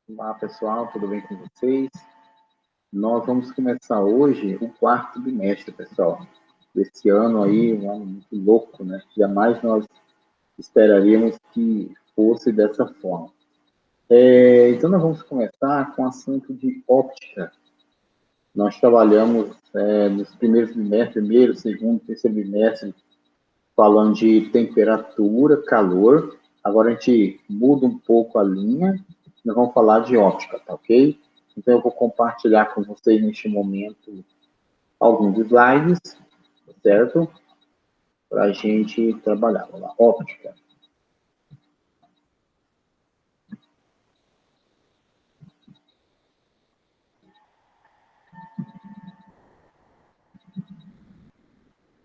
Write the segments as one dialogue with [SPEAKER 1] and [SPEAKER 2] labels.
[SPEAKER 1] Olá, pessoal, tudo bem com vocês? Nós vamos começar hoje o quarto bimestre, pessoal. Esse ano aí, um ano muito louco, né? Jamais nós esperaríamos que fosse dessa forma. Então, nós vamos começar com o assunto de óptica. Nós trabalhamos nos primeiros bimestres, primeiro, segundo, terceiro bimestre, falando de temperatura, calor. Agora a gente muda um pouco a linha, nós vamos falar de óptica, tá ok? Então eu vou compartilhar com vocês neste momento alguns slides, certo? Para a gente trabalhar. Vamos lá, óptica.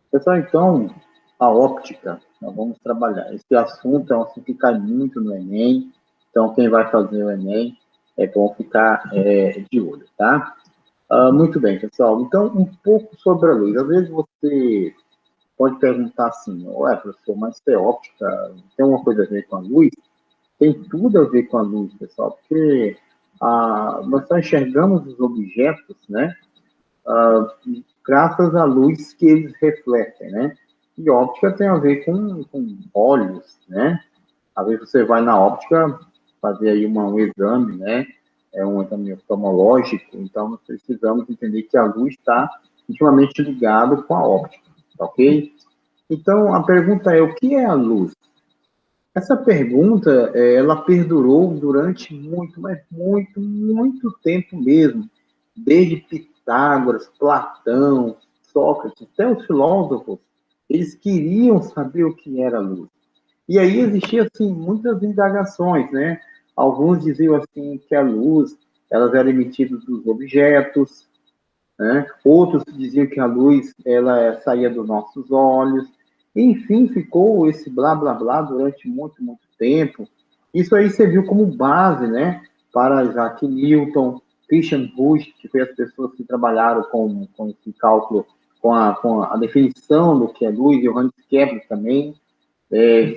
[SPEAKER 1] Pessoal, então, a óptica, nós vamos trabalhar. Esse assunto é um assunto que cai muito no Enem, então quem vai fazer o Enem é bom ficar de olho, tá? Muito bem, pessoal. Então, um pouco sobre a luz. Às vezes você pode perguntar assim, ué, professor, mas isso é óptica, tem alguma coisa a ver com a luz? Tem tudo a ver com a luz, pessoal, porque nós só enxergamos os objetos, né, graças à luz que eles refletem, né? E óptica tem a ver com olhos, né? Às vezes você vai na óptica fazer aí um exame, né? É um exame oftalmológico, então nós precisamos entender que a luz está intimamente ligada com a óptica, tá ok? Então a pergunta é: o que é a luz? Essa pergunta, ela perdurou durante muito, mas muito, muito tempo mesmo. Desde Pitágoras, Platão, Sócrates, até os filósofos, eles queriam saber o que era a luz. E aí existiam, assim, muitas indagações, né? Alguns diziam, assim, que a luz, elas era emitida dos objetos, né? Outros diziam que a luz ela saía dos nossos olhos. Enfim, ficou esse blá blá blá durante muito, muito tempo. Isso aí serviu como base, né, para Isaac Newton, Christian Huygens, que foi as pessoas que trabalharam com esse cálculo, com a definição do que é luz, e Johannes Kepler também,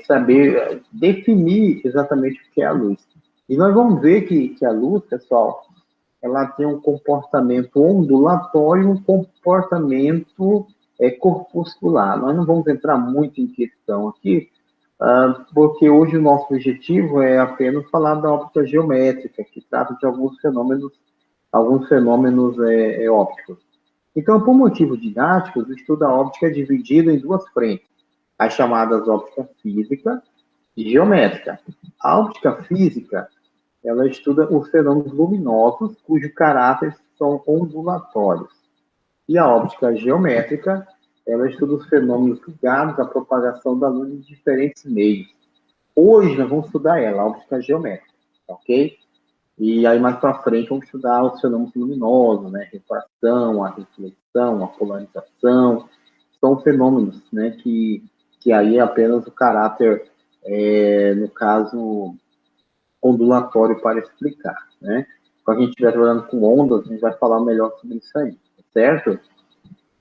[SPEAKER 1] saber definir exatamente o que é a luz. E nós vamos ver que a luz, pessoal, ela tem um comportamento ondulatório, um comportamento corpuscular. Nós não vamos entrar muito em questão aqui, porque hoje o nosso objetivo é apenas falar da óptica geométrica, que trata de alguns fenômenos ópticos. Então, por motivos didáticos, o estudo da óptica é dividido em duas frentes, as chamadas óptica física e geométrica. A óptica física ela estuda os fenômenos luminosos, cujo caráter são ondulatórios. E a óptica geométrica, ela estuda os fenômenos ligados à propagação da luz em diferentes meios. Hoje nós vamos estudar ela, a óptica geométrica, ok? E aí mais para frente vamos estudar os fenômenos luminosos, né? A refração, a reflexão, a polarização. São fenômenos, né? Que aí é apenas o caráter, no caso, ondulatório para explicar, né? Quando a gente estiver trabalhando com ondas, a gente vai falar melhor sobre isso aí, certo?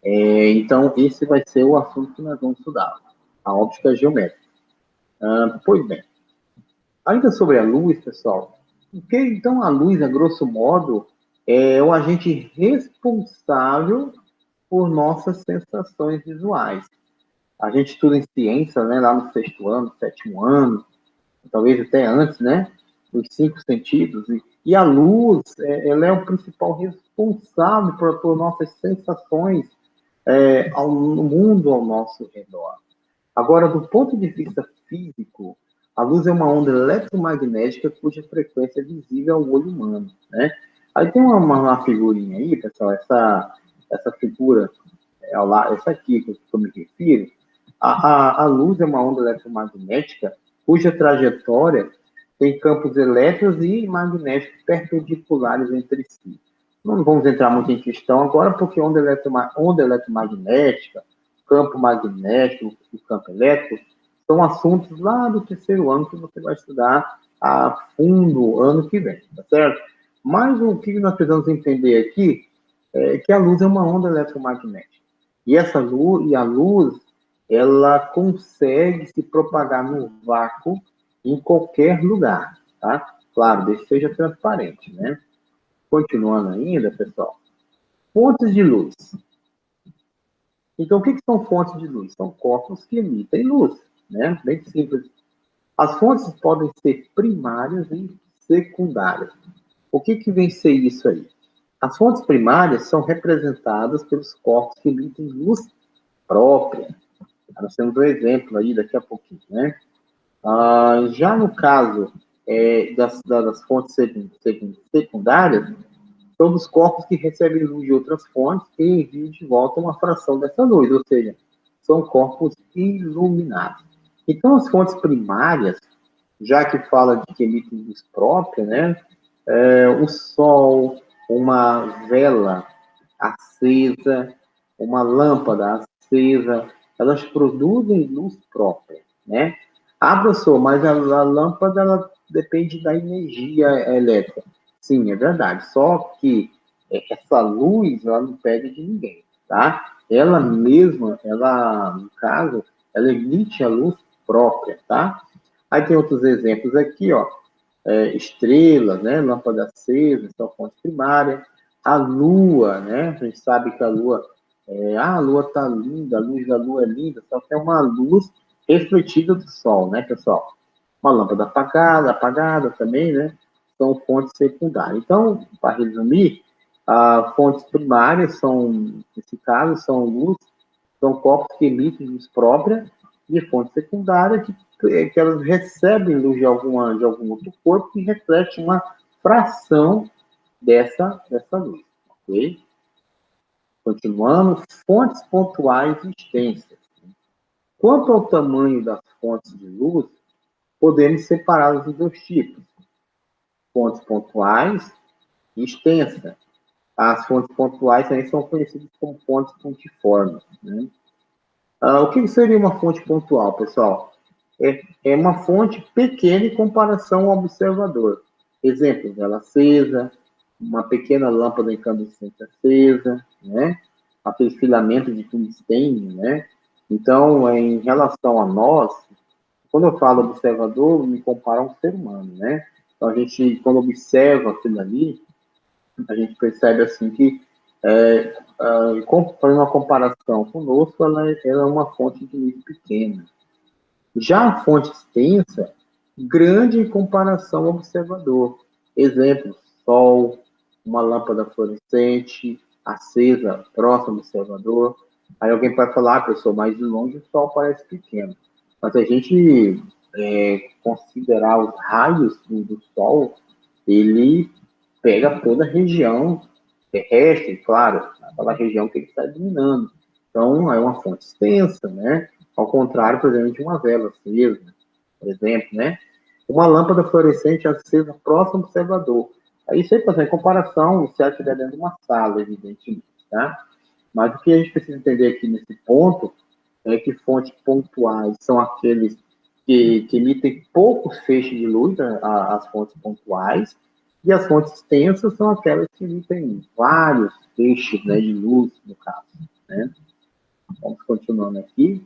[SPEAKER 1] Então, esse vai ser o assunto que nós vamos estudar, a óptica geométrica. Pois bem, ainda sobre a luz, pessoal, porque então a luz, a grosso modo, é o agente responsável por nossas sensações visuais. A gente estuda em ciência, né, lá no sexto ano, sétimo ano, talvez até antes, né? Os cinco sentidos. E a luz, ela é o principal responsável por nossas sensações no mundo ao nosso redor. Agora, do ponto de vista físico, a luz é uma onda eletromagnética cuja frequência é visível ao olho humano, né? Aí tem uma figurinha aí, pessoal, essa figura, essa aqui que eu me refiro, a luz é uma onda eletromagnética cuja trajetória tem campos elétricos e magnéticos perpendiculares entre si. Não vamos entrar muito em questão agora, porque onda eletromagnética, campo magnético e campo elétrico são assuntos lá do terceiro ano que você vai estudar a fundo ano que vem, tá certo? Mas o que nós precisamos entender aqui é que a luz é uma onda eletromagnética. E a luz, ela consegue se propagar no vácuo em qualquer lugar, tá? Claro, desde que seja transparente, né? Continuando ainda, pessoal. Fontes de luz. Então, o que são fontes de luz? São corpos que emitem luz, né? Bem simples. As fontes podem ser primárias e secundárias. O que vem ser isso aí? As fontes primárias são representadas pelos corpos que emitem luz própria. Nós temos um exemplo aí daqui a pouquinho, né? Já no caso das fontes secundárias, são os corpos que recebem luz de outras fontes e enviam de volta uma fração dessa luz, ou seja, são corpos iluminados. Então, as fontes primárias, já que fala de que emitem luz própria, né? O sol, uma vela acesa, uma lâmpada acesa, elas produzem luz própria, né? Ah, professor, mas a lâmpada ela depende da energia elétrica. Sim, é verdade. Só que essa luz ela não pega de ninguém, tá? Ela mesma, ela, no caso, ela emite a luz própria, tá? Aí tem outros exemplos aqui, ó. Estrelas, né? Lâmpada acesa, são fonte primária. A lua, né? A gente sabe que a lua a lua está linda, a luz da lua é linda, só que é uma luz refletida do sol, né, pessoal? Uma lâmpada apagada também, né? São fontes secundárias. Então, para resumir, fontes primárias são, nesse caso, são luz, são corpos que emitem luz própria, e fontes secundárias que elas recebem luz de algum outro corpo e reflete uma fração dessa luz, ok? Continuando, fontes pontuais e extensas. Quanto ao tamanho das fontes de luz, podemos separá-las em dois tipos: fontes pontuais e extensas. As fontes pontuais também são conhecidas como fontes pontiformes, né? O que seria uma fonte pontual, pessoal? É uma fonte pequena em comparação ao observador. Exemplo, vela acesa, uma pequena lâmpada incandescente acesa, né? Aquele filamento de tungstênio, né? Então, em relação a nós, quando eu falo observador, eu me comparo a um ser humano, né? Então, a gente, quando observa aquilo ali, a gente percebe assim que, fazendo uma comparação conosco, ela é uma fonte de luz pequena. Já a fonte extensa, grande em comparação ao observador. Exemplo, sol, uma lâmpada fluorescente, acesa, próximo ao observador. Aí alguém pode falar, professor, mas de longe o sol parece pequeno. Mas a gente considerar os raios do sol, ele pega toda a região terrestre, claro, aquela região que ele está iluminando. Então, é uma fonte extensa, né? Ao contrário, por exemplo, de uma vela acesa, por exemplo, né? Uma lâmpada fluorescente acesa próximo ao observador. Aí você fazer comparação se ela estiver dentro de uma sala, evidentemente, tá? Mas o que a gente precisa entender aqui nesse ponto é que fontes pontuais são aqueles que emitem poucos feixes de luz, as fontes pontuais, e as fontes extensas são aquelas que emitem vários feixes, né, de luz, no caso, né? Vamos continuando aqui.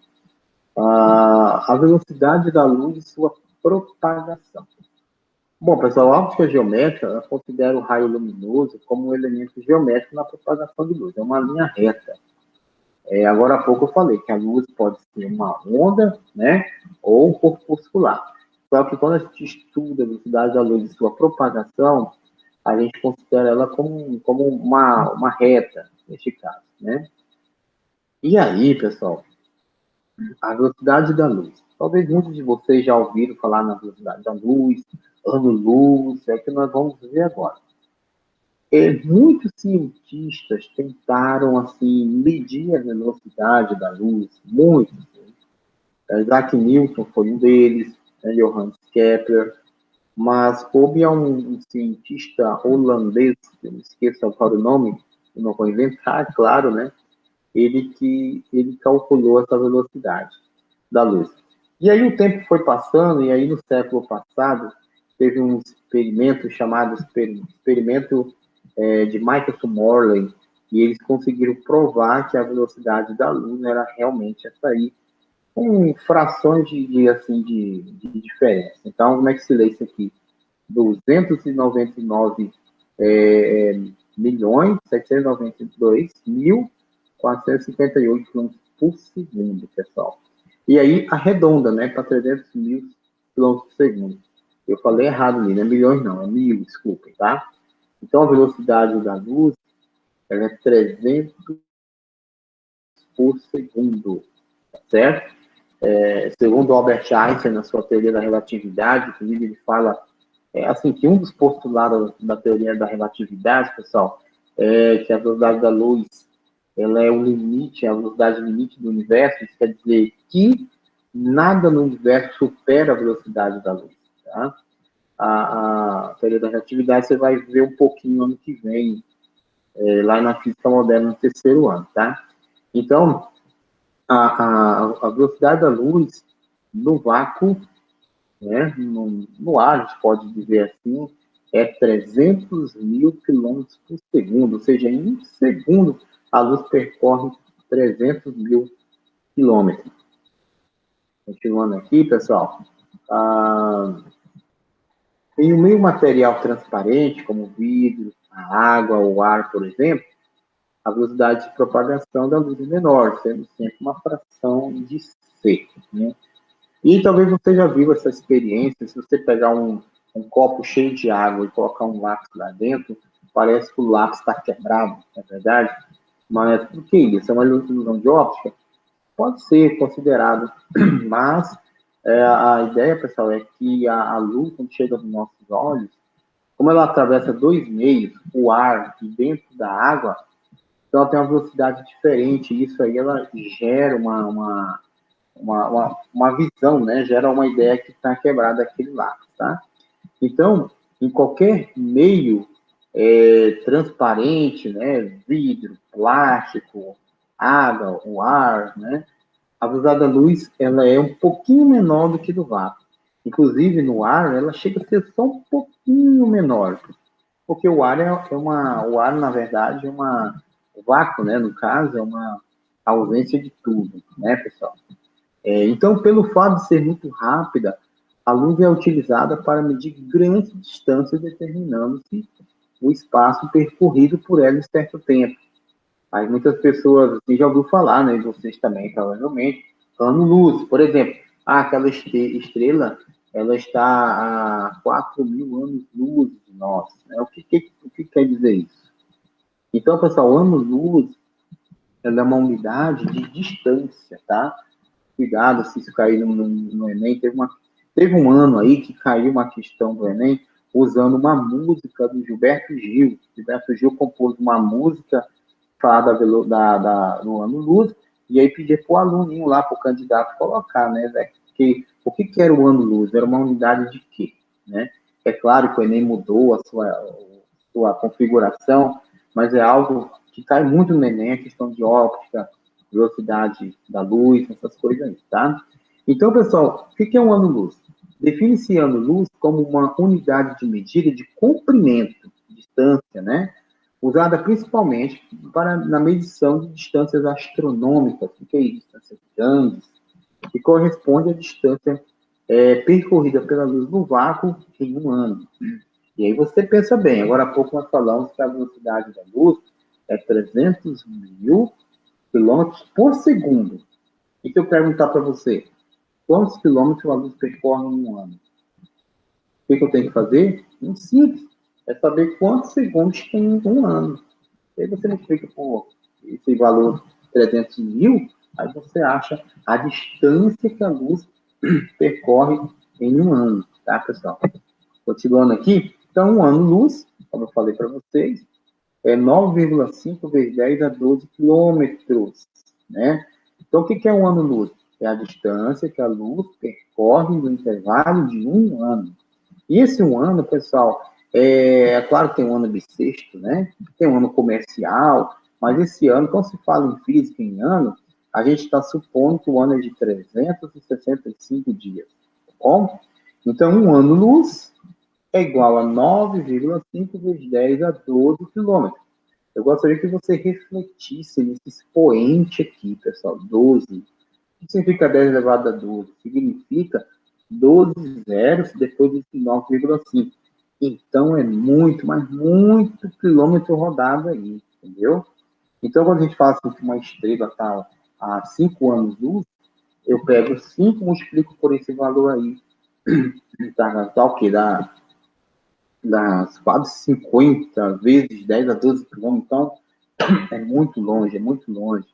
[SPEAKER 1] A velocidade da luz e sua propagação. Bom, pessoal, a óptica geométrica considera o raio luminoso como um elemento geométrico na propagação de luz. É uma linha reta. Agora há pouco eu falei que a luz pode ser uma onda, né, ou um corpuscular. Só que quando a gente estuda a velocidade da luz e sua propagação, a gente considera ela como uma reta, neste caso, né? E aí, pessoal, a velocidade da luz. Talvez muitos de vocês já ouviram falar na velocidade da luz, ano-luz, é o que nós vamos ver agora. Muitos cientistas tentaram, assim, medir a velocidade da luz, muitos. Isaac Newton foi um deles, né, Johannes Kepler, mas coube a um cientista holandês, eu me esqueço agora o nome, eu não vou inventar, claro, né? Ele calculou essa velocidade da luz. E aí o tempo foi passando, e aí no século passado, teve um experimento chamado experimento de Michelson Morley, e eles conseguiram provar que a velocidade da luz era realmente essa aí, com frações de diferença. Então, como é que se lê isso aqui? 299.792.458 km por segundo, pessoal. E aí, arredonda, né, para 300 mil km por segundo. Eu falei errado ali, não é milhões não, é mil, desculpem, tá? Então, a velocidade da luz, ela é 300 por segundo, certo? Segundo Albert Einstein, na sua teoria da relatividade, inclusive ele fala assim, que um dos postulados da teoria da relatividade, pessoal, é que a velocidade da luz, ela é o limite, a velocidade limite do universo. Isso quer dizer que nada no universo supera a velocidade da luz, tá? A teoria da relatividade você vai ver um pouquinho ano que vem, lá na física moderna, no terceiro ano, tá? Então, a velocidade da luz no vácuo, né, no ar, a gente pode dizer assim, é 300 mil quilômetros por segundo, ou seja, em um segundo a luz percorre 300 mil quilômetros. Continuando aqui, pessoal, em um meio material transparente, como vidro, a água, o ar, por exemplo, a velocidade de propagação da luz é menor, sendo sempre uma fração de C, né? E talvez você já viu essa experiência, se você pegar um copo cheio de água e colocar um lápis lá dentro, parece que o lápis está quebrado, não é verdade? Mas por que isso? É uma ilusão de óptica? Pode ser considerado, mas a ideia, pessoal, é que a luz, quando chega nos nossos olhos, como ela atravessa dois meios, o ar e dentro da água, então ela tem uma velocidade diferente, e isso aí ela gera uma visão, né? Gera uma ideia que está quebrada aquele lápis, tá? Então, em qualquer meio transparente, né? Vidro, plástico, água, o ar, né? A velocidade da luz, ela é um pouquinho menor do que do vácuo. Inclusive, no ar, ela chega a ser só um pouquinho menor, porque o ar o ar, na verdade, o vácuo, né? No caso, é uma ausência de tudo, né, pessoal? Então, pelo fato de ser muito rápida, a luz é utilizada para medir grandes distâncias, determinando-se o espaço percorrido por ela em certo tempo. Mas muitas pessoas assim, já ouviram falar, né? Vocês também, provavelmente, ano-luz. Por exemplo, aquela estrela, ela está a 4.000 anos-luz de nós. Né? O que quer dizer isso? Então, pessoal, ano-luz, ela é uma unidade de distância, tá? Cuidado se isso cair no Enem. Teve um ano aí que caiu uma questão do Enem usando uma música do Gilberto Gil. Gilberto Gil compôs uma música falada no ano luz, e aí pedir para o aluninho lá, para o candidato colocar, né, que o que era o ano luz? Era uma unidade de quê? Né? É claro que o Enem mudou a sua configuração, mas é algo que cai muito no Enem, a questão de óptica, velocidade da luz, essas coisas aí, tá? Então, pessoal, o que é um ano-luz? Define-se ano-luz como uma unidade de medida de comprimento, distância, né? Usada principalmente na medição de distâncias astronômicas, o que é isso? Distâncias grandes, que corresponde à distância percorrida pela luz no vácuo em um ano. E aí você pensa bem, agora há pouco nós falamos que a velocidade da luz é 300 mil quilômetros por segundo. E se eu perguntar para você, quantos quilômetros a luz percorre em um ano? O que eu tenho que fazer? Muito simples. É saber quantos segundos tem um ano. Aí você multiplica por esse valor 300 mil, aí você acha a distância que a luz percorre em um ano, tá, pessoal? Continuando aqui, então, um ano-luz, como eu falei para vocês, é 9,5 vezes 10 a 12 quilômetros, né? Então, o que é um ano-luz? É a distância que a luz percorre no intervalo de um ano. E esse um ano, pessoal, claro que tem um ano bissexto, né? Tem um ano comercial, mas esse ano, quando se fala em física em ano, a gente está supondo que o ano é de 365 dias, tá bom? Então, um ano-luz é igual a 9,5 vezes 10 a 12 quilômetros. Eu gostaria que você refletisse nesse expoente aqui, pessoal, 12. O que significa 10 elevado a 12? Significa 12 zeros depois de 9,5. Então, é muito, mas muito quilômetro rodado aí, entendeu? Então, quando a gente fala assim, que uma estrela está a 5 anos-luz, eu pego 5 e multiplico por esse valor aí. Tá o quê? Das quase 50 vezes 10 a 12 quilômetros. Então, é muito longe, é muito longe.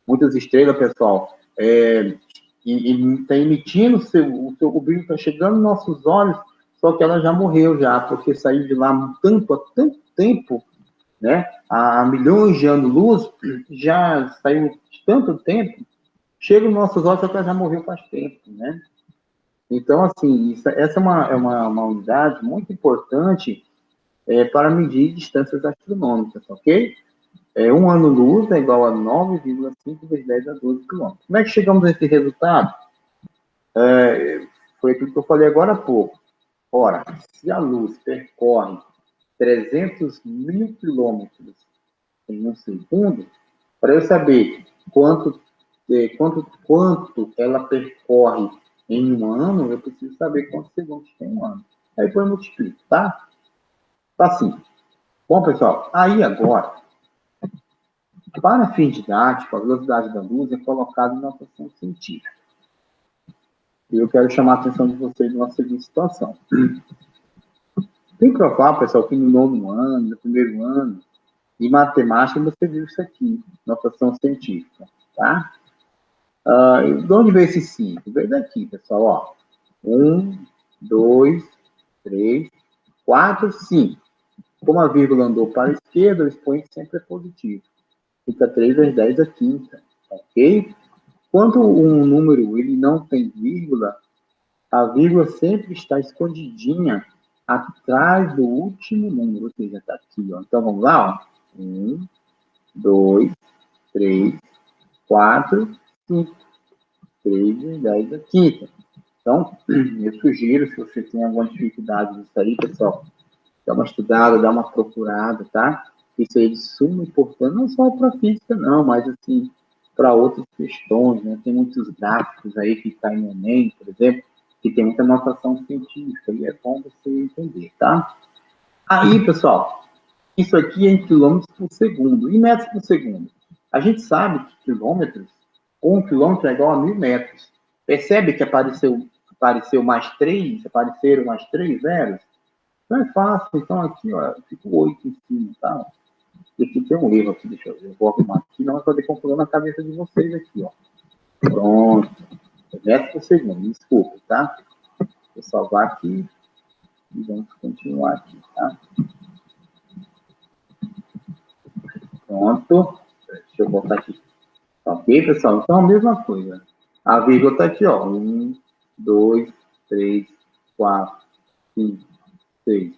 [SPEAKER 1] Muitas estrelas, pessoal, e está emitindo, o brilho está chegando nos nossos olhos, só que ela já morreu já, porque saiu de lá há tanto tempo, né? Há milhões de anos-luz, já saiu de tanto tempo, chega nos nossos olhos, só que ela já morreu faz tempo, né? Então, assim, essa é uma unidade muito importante para medir distâncias astronômicas, ok? 1 ano-luz é igual a 9,5 vezes 10 a 12 quilômetros. Como é que chegamos a esse resultado? Foi aquilo que eu falei agora há pouco. Ora, se a luz percorre 300 mil quilômetros em um segundo, para eu saber quanto ela percorre em um ano, eu preciso saber quantos segundos tem um ano. Aí depois eu multiplico, tá? Tá assim. Bom, pessoal, aí agora, para fim didático, a velocidade da luz é colocada em notação científica. E eu quero chamar a atenção de vocês numa seguinte situação. Tem que provar, pessoal, que no nono ano, no primeiro ano, de matemática, você viu isso aqui, notação científica, tá? De onde veio esse 5? Veio daqui, pessoal, ó. 1, 2, 3, 4, 5. Como a vírgula andou para a esquerda, o expoente sempre é positivo. Fica 3 vezes 10 a quinta, ok? Quando um número ele não tem vírgula, a vírgula sempre está escondidinha atrás do último número, ou seja, está aqui, ó. Então, vamos lá, ó. 1, 2, 3, 4, 5. 3 vezes 10 a quinta. Então, eu sugiro, se você tem alguma dificuldade nisso aí, pessoal, dá uma estudada, dá uma procurada, tá? Isso aí é de suma importância, não só para física, não, mas assim, para outras questões, né? Tem muitos gráficos aí que caem no Enem, por exemplo, que tem muita notação científica, e é bom você entender, tá? Aí, pessoal, isso aqui é em quilômetros por segundo. E metros por segundo? A gente sabe que quilômetros, 1 quilômetro é igual a 1.000 metros. Percebe que apareceu mais 3, apareceram mais 3 zeros? Não é fácil. Então, aqui, ó, fica 8 em cima, tá? E aqui tem um erro aqui, deixa eu ver. Eu vou arrumar aqui, não vai fazer confusão na cabeça de vocês aqui, ó. Pronto. Metros por segundo, desculpa, tá? Vou salvar aqui e vamos continuar aqui, tá? Pronto. Deixa eu botar aqui. Ok, pessoal? Então, a mesma coisa. A vírgula está aqui, ó. 1, 2, 3, 4, 5, 6,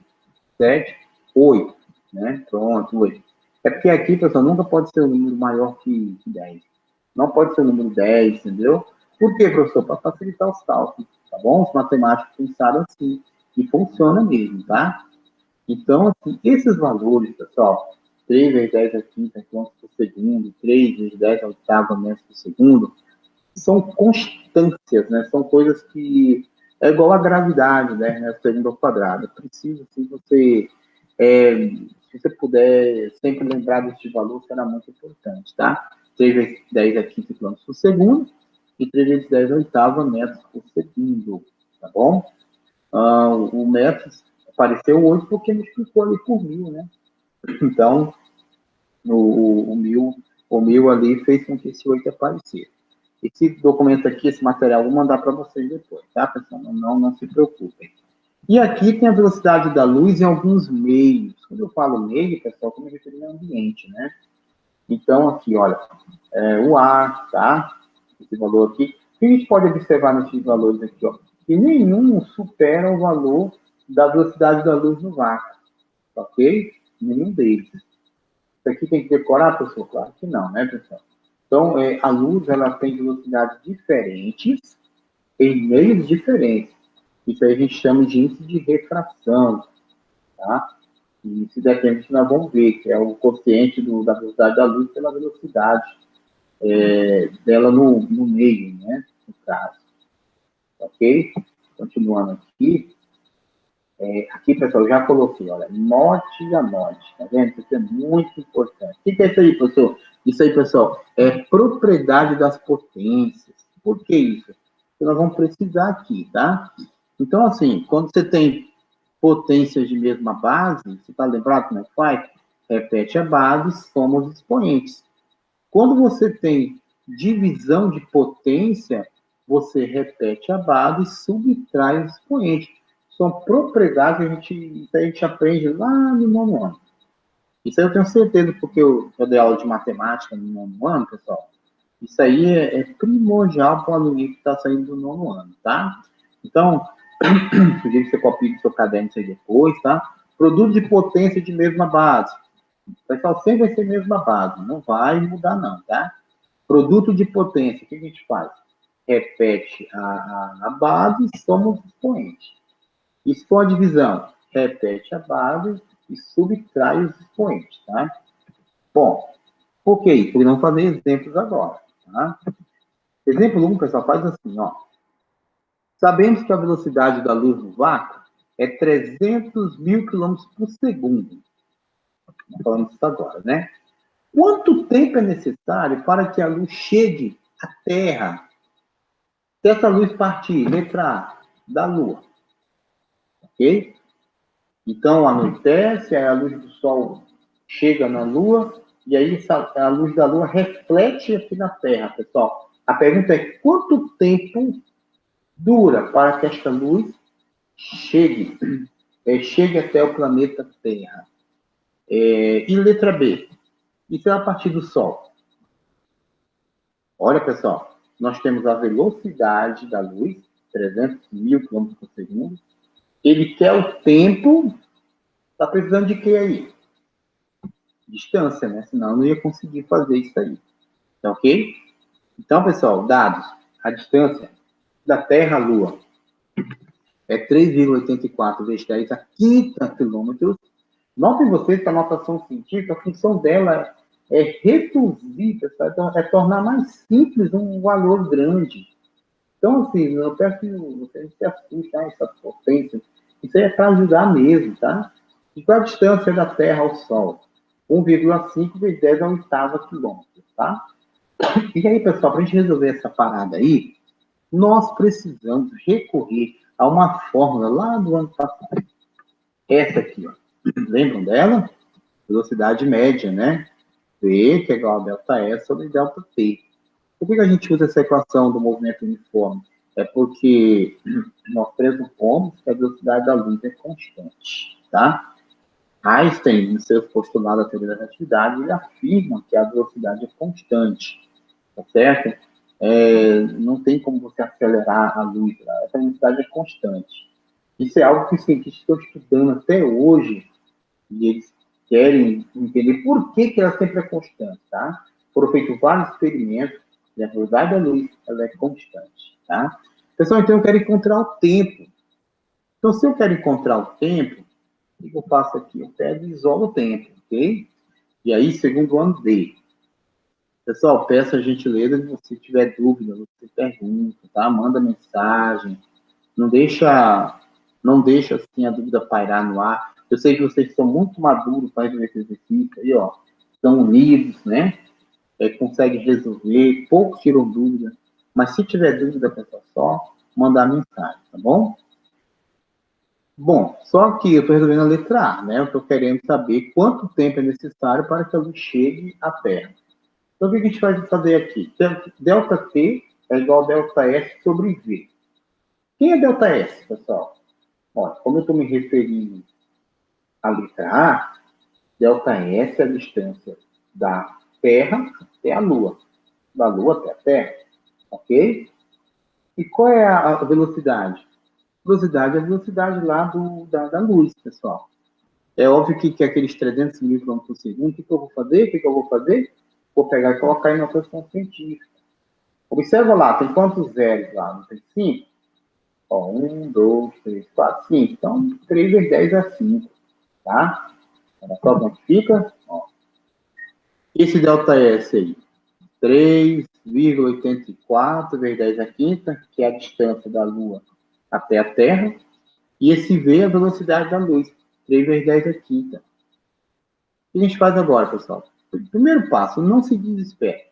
[SPEAKER 1] 7, 8. Né? Pronto, 8. É porque aqui, pessoal, nunca pode ser um número maior que 10. Não pode ser o número 10, entendeu? Por quê, professor? Para facilitar os cálculos, tá bom? Os matemáticos pensaram assim. E funciona mesmo, tá? Então, assim, esses valores, pessoal, 3 vezes 10 a quinta quilômetros por segundo, 3 vezes 10 a oitava metros por segundo, são constâncias, né? São coisas que é igual a gravidade, né? Segundo ao quadrado. É preciso, se você, se você puder sempre lembrar desse valor, será muito importante, tá? 3 vezes 10 a quinta quilômetros por segundo e 3 vezes 10 a oitava metros por segundo, tá bom? O metro apareceu 8 porque multiplicou ali por 1.000, né? Então, o mil ali fez com que esse 8 aparecesse. Esse documento aqui, esse material, eu vou mandar para vocês depois, tá, pessoal? Não se preocupem. E aqui tem a velocidade da luz em alguns meios. Quando eu falo meio, pessoal, eu me refiro ao ambiente, né? Então, aqui, olha, o ar, tá? Esse valor aqui. O que a gente pode observar nesses valores aqui, ó? Que nenhum supera o valor da velocidade da luz no vácuo, ok? Nenhum deles. Isso aqui tem que decorar, professor? Claro que não, né, pessoal? Então, a luz, ela tem velocidades diferentes em meios diferentes. Isso aí a gente chama de índice de refração, tá? E se der tempo, nós vamos ver, que é o quociente da velocidade da luz pela velocidade dela no meio, né? No caso. Ok? Continuando aqui. Aqui, pessoal, eu já coloquei, olha, norte a norte, tá vendo? Isso é muito importante. O que é isso aí, professor? Isso aí, pessoal, é propriedade das potências. Por que isso? Porque nós vamos precisar aqui, tá? Então, assim, quando você tem potências de mesma base, você está lembrado como é que faz? Repete a base, soma os expoentes. Quando você tem divisão de potência, você repete a base e subtrai os expoentes. São propriedades que a gente aprende lá no nono ano. Isso aí eu tenho certeza, porque eu dei aula de matemática no nono ano, pessoal. Isso aí é primordial para o aluno que está saindo do nono ano, tá? Então, sugiro que você copie do seu caderno isso aí depois, tá? Produto de potência de mesma base. Pessoal, sempre vai ser a mesma base, não vai mudar não, tá? Produto de potência, o que a gente faz? Repete a base e soma os expoentes. Isso for a divisão, repete a base e subtrai os expoentes, tá? Bom, por que isso? Vamos fazer exemplos agora, tá? Exemplo 1, pessoal, faz assim, ó. Sabemos que a velocidade da luz no vácuo é 300 mil quilômetros por segundo. Falando isso agora, né? Quanto tempo é necessário para que a luz chegue à Terra? Se essa luz partir, letra A, da Lua, ok? Então, anoitece, aí a luz do Sol chega na Lua, e aí a luz da Lua reflete aqui na Terra, pessoal. A pergunta é, quanto tempo dura para que esta luz chegue até o planeta Terra? E letra B, isso é a partir do Sol. Olha, pessoal, nós temos a velocidade da luz, 300 mil quilômetros por segundo. Ele quer o tempo, está precisando de quê aí? Distância, né? Senão eu não ia conseguir fazer isso aí. Tá ok? Então, pessoal, dados. A distância da Terra à Lua é 3,84 vezes 10 a quinta quilômetros. Notem vocês que a notação científica, a função dela é reduzir, é tornar mais simples um valor grande. Então, assim, eu peço que vocês se assustem a essa potência. Isso aí é para ajudar mesmo, tá? E qual a distância da Terra ao Sol? 1,5 vezes 10 a oitava quilômetro, tá? E aí, pessoal, para a gente resolver essa parada aí, nós precisamos recorrer a uma fórmula lá do ano passado. Essa aqui, ó. Lembram dela? Velocidade média, né? V, que é igual a delta S sobre delta T. Por que a gente usa essa equação do movimento uniforme? É porque nós pressupomos que a velocidade da luz é constante, tá? Einstein, no seu postulado da teoria da relatividade, ele afirma que a velocidade é constante, tá certo? Não tem como você acelerar a luz, essa velocidade é constante. Isso é algo que os cientistas estão estudando até hoje, e eles querem entender por que ela sempre é constante, tá? Foram feitos vários experimentos, e a velocidade da luz, ela é constante, tá? Pessoal, então eu quero encontrar o tempo. Então, se eu quero encontrar o tempo, o que eu faço aqui? Eu pego e isolo o tempo, ok? E aí, segundo ano D. Pessoal, peço a gentileza, se você tiver dúvida, você pergunta, tá? Manda mensagem. Não deixa assim a dúvida pairar no ar. Eu sei que vocês são muito maduros para resolver esse exercício aí, ó. Estão unidos, né? Conseguem resolver, poucos tiram dúvida. Mas se tiver dúvida, pessoal, só mandar mensagem, tá bom? Bom, só que eu estou resolvendo a letra A, né? Eu estou querendo saber quanto tempo é necessário para que a luz chegue à Terra. Então, o que a gente vai fazer aqui? Delta T é igual a delta S sobre V. Quem é delta S, pessoal? Olha, como eu estou me referindo à letra A, delta S é a distância da Terra até a Lua. Da Lua até a Terra. Ok? E qual é a velocidade? Velocidade é a velocidade lá da luz, pessoal. É óbvio que aqueles 300 mil km por segundo, o que eu vou fazer? Vou pegar e colocar em notação científica. Observa lá, tem quantos zeros lá? Não tem 5? Ó, 1, 2, 3, 4, 5. Então, 3 vezes 10 é 5, tá? Olha só como fica. Ó. Esse ΔS aí, 3,84 vezes 10 à quinta, que é a distância da Lua até a Terra. E esse V é a velocidade da luz. 3 vezes 10 aqui, tá? O que a gente faz agora, pessoal? Primeiro passo, não se desespere.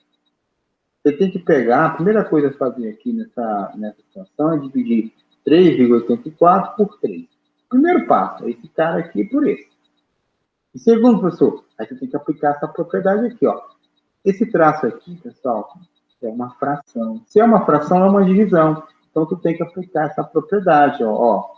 [SPEAKER 1] Você tem que pegar, a primeira coisa a fazer aqui nessa situação é dividir 3,84 por 3. Primeiro passo, esse cara aqui por esse. E segundo, professor, aí você tem que aplicar essa propriedade aqui, ó. Esse traço aqui, pessoal, é uma fração. Se é uma fração, é uma divisão. Então, tu tem que aplicar essa propriedade, ó.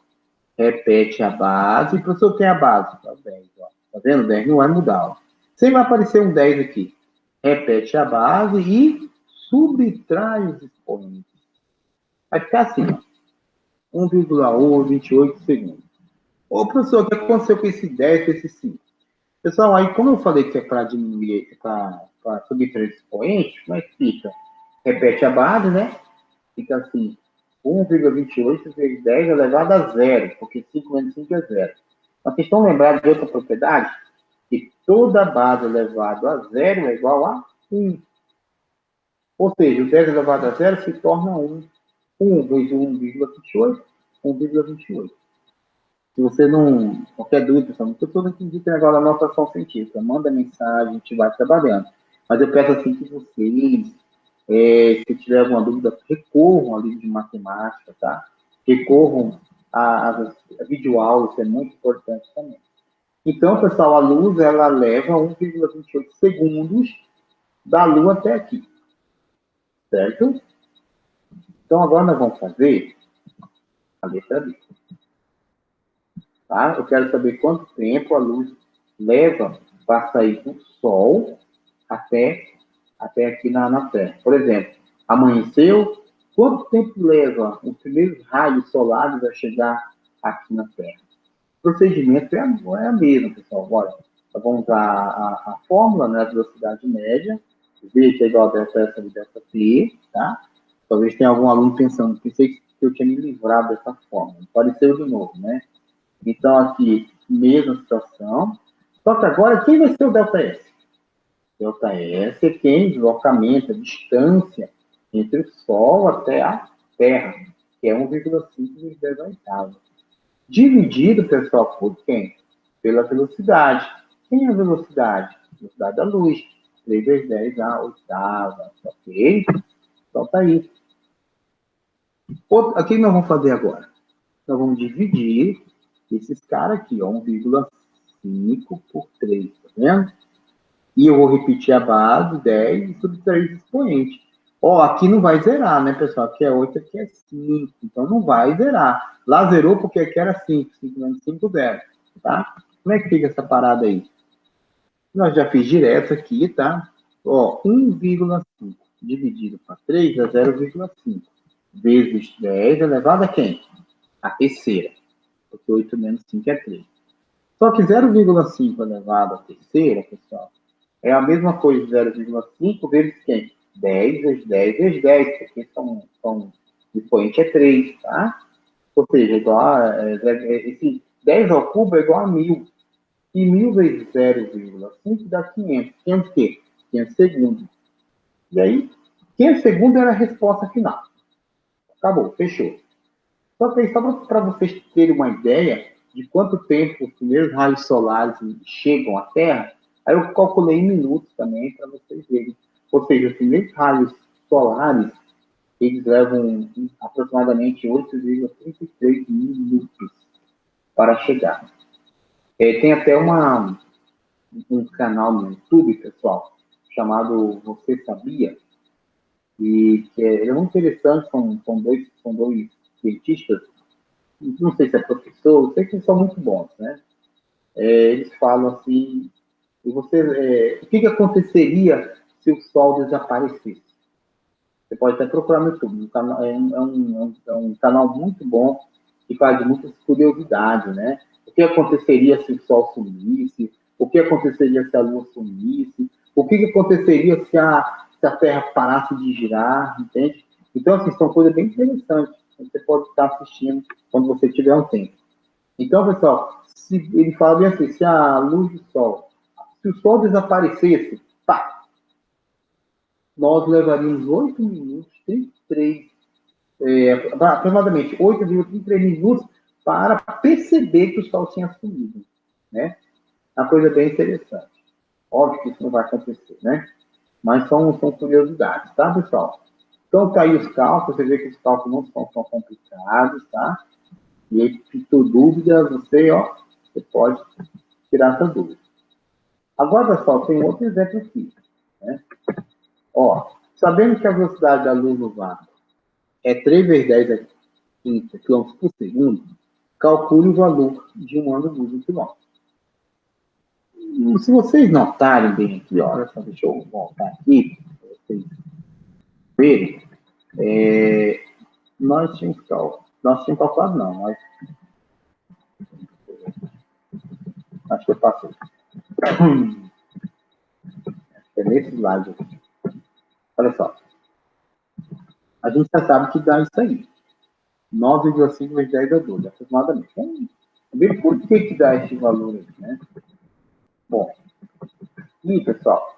[SPEAKER 1] Repete a base. Professor, o que é a base? Tá 10, ó. Tá vendo? 10 não vai mudar, ó. Sempre vai aparecer um 10 aqui. Repete a base e subtrai os expoentes. Vai ficar assim, ó. 1,128 segundos. Ô, professor, o que aconteceu com esse 10, com esse 5? Pessoal, aí como eu falei que é para diminuir, para subtrair esse expoente, como é que fica? Repete a base, né? Fica assim, 1,28 vezes 10 elevado a zero, porque 5 menos 5 é zero. Mas vocês estão lembrados de outra propriedade? Que toda base elevada a zero é igual a 1. Ou seja, o 10 elevado a zero se torna 1. 1 vezes 1,28, 1,28. Se você não... Qualquer dúvida, pessoal, não estou todo acreditando agora na notação científica. Manda mensagem, a gente vai trabalhando. Mas eu peço assim que vocês, se tiver alguma dúvida, recorram ao livro de matemática, tá? Recorram a videoaulas, isso é muito importante também. Então, pessoal, a luz, ela leva 1,28 segundos da Lua até aqui, certo? Então, agora nós vamos fazer a letra B. Tá? Eu quero saber quanto tempo a luz leva para sair do Sol até aqui na Terra. Por exemplo, amanheceu, quanto tempo leva os primeiros raios solares a chegar aqui na Terra? O procedimento é a mesma, pessoal. Agora, vamos usar a fórmula, né, a velocidade média, V que é igual a delta S sobre delta T, tá? Talvez tenha algum aluno pensando, pensei que eu tinha me livrado dessa fórmula. Apareceu de novo, né? Então, aqui, mesma situação. Só que agora, quem vai ser o ΔS? ΔS é quem? Deslocamento, a distância entre o Sol até a Terra, que é 1,5 vezes 10 oitavas. Dividido, pessoal, por quem? Pela velocidade. Quem é a velocidade? A velocidade da luz. 3 vezes 10 a oitava. Ok? Então, tá aí. O que nós vamos fazer agora? Nós vamos dividir esses caras aqui, ó, 1,5 por 3, tá vendo? E eu vou repetir a base, 10, e subtrair esse expoente. Ó, aqui não vai zerar, né, pessoal? Aqui é 8, aqui é 5. Então não vai zerar. Lá zerou porque aqui era 5. 5 menos 5, 0. Tá? Como é que fica essa parada aí? Nós já fiz direto aqui, tá? Ó, 1,5 dividido para 3 é 0,5. Vezes 10 elevado a quem? A terceira. Porque 8 menos 5 é 3. Só que 0,5 elevado à terceira, pessoal, é a mesma coisa de 0,5 vezes quem? 10 vezes 10 vezes 10, porque o expoente é 3, tá? Ou seja, esse 10 ao cubo é igual a 1000. E 1000 vezes 0,5 dá 500. 500 o quê? 500 segundos. E aí, 500 segundos era a resposta final. Acabou, fechou. Só que aí, só para vocês terem uma ideia de quanto tempo os primeiros raios solares chegam à Terra, aí eu calculei em minutos também para vocês verem. Ou seja, os primeiros raios solares, eles levam aproximadamente 8,33 minutos para chegar. Tem até um canal no YouTube, pessoal, chamado Você Sabia? E que ele é muito interessante, são dois cientistas, não sei se é professor, sei que eles são muito bons, né? Eles falam assim, o que aconteceria se o Sol desaparecesse? Você pode até procurar no YouTube, um canal muito bom, que faz muitas curiosidades, né? O que aconteceria se o Sol sumisse? O que aconteceria se a Lua sumisse? O que aconteceria se a Terra parasse de girar, entende? Então, assim, são coisas bem interessantes. Você pode estar assistindo quando você tiver um tempo. Então, pessoal, ele fala bem assim, se a luz do Sol, se o Sol desaparecesse, pá, nós levaríamos 8 minutos, 33, aproximadamente 8,33 minutos para perceber que o Sol tinha sumido, né? Uma coisa bem interessante. Óbvio que isso não vai acontecer, né? Mas são curiosidades, tá, pessoal? Então, tá aí os cálculos, você vê que os cálculos não são tão complicados, tá? E aí, se tu dúvida, você pode tirar essa dúvida. Agora, pessoal, tem outro exemplo aqui, né? Ó, sabendo que a velocidade da luz no vácuo é 3 vezes 10 a quinta km por segundo, calcule o valor de um ano-luz em quilômetro. Se vocês notarem bem aqui, olha só, deixa eu voltar aqui, para vocês verem, nós tínhamos calculado, não, mas acho que eu passei. É nesse slide aqui. Olha só, a gente já sabe que dá isso aí, 9,5 vezes 10 a 12, aproximadamente. Vamos ver por que dá esse valor aí, né? Bom, e pessoal,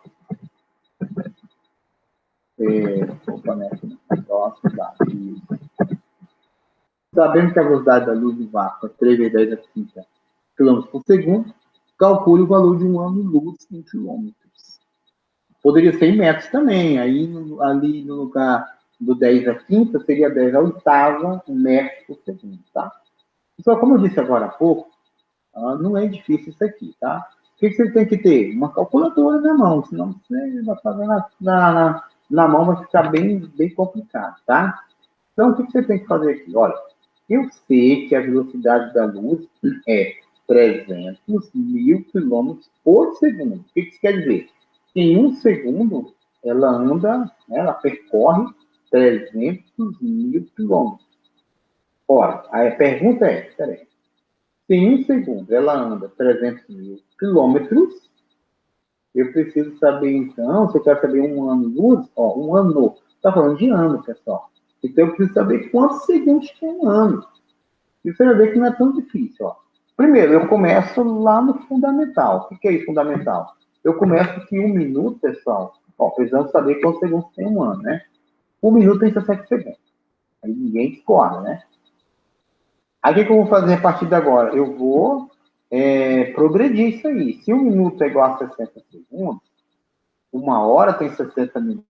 [SPEAKER 1] opa, né? Próximo dado. Sabendo que a velocidade da luz do vácuo é 3 vezes 10 a quinta km por segundo, calcule o valor de um ano-luz em quilômetros. Poderia ser em metros também, aí ali no lugar do 10 a quinta, seria 10 a oitava metros por segundo, tá? Só como eu disse agora há pouco, não é difícil isso aqui, tá? O que você tem que ter? Uma calculadora na mão, senão você vai fazer na mão, vai ficar bem complicado, tá? Então, o que você tem que fazer aqui? Olha, eu sei que a velocidade da luz é 300 mil quilômetros por segundo. O que isso quer dizer? Em um segundo, ela anda, né, ela percorre 300 mil quilômetros. Ora, a pergunta é, peraí, se em um segundo ela anda 300 mil quilômetros, eu preciso saber, então, se eu quero saber um ano-luz, um ano, está falando de ano, pessoal. Então, eu preciso saber quantos segundos tem um ano. E você vai ver que não é tão difícil, ó. Primeiro, eu começo lá no fundamental. O que é isso, fundamental? Eu começo que 1 minuto, pessoal, precisamos saber quantos segundos tem um ano, né? 1 minuto tem 17 segundos. Aí ninguém discorda, né? Aí o que eu vou fazer a partir de agora? Eu vou progredir isso aí. Se 1 minuto é igual a 60 segundos, 1 hora tem 60 minutos.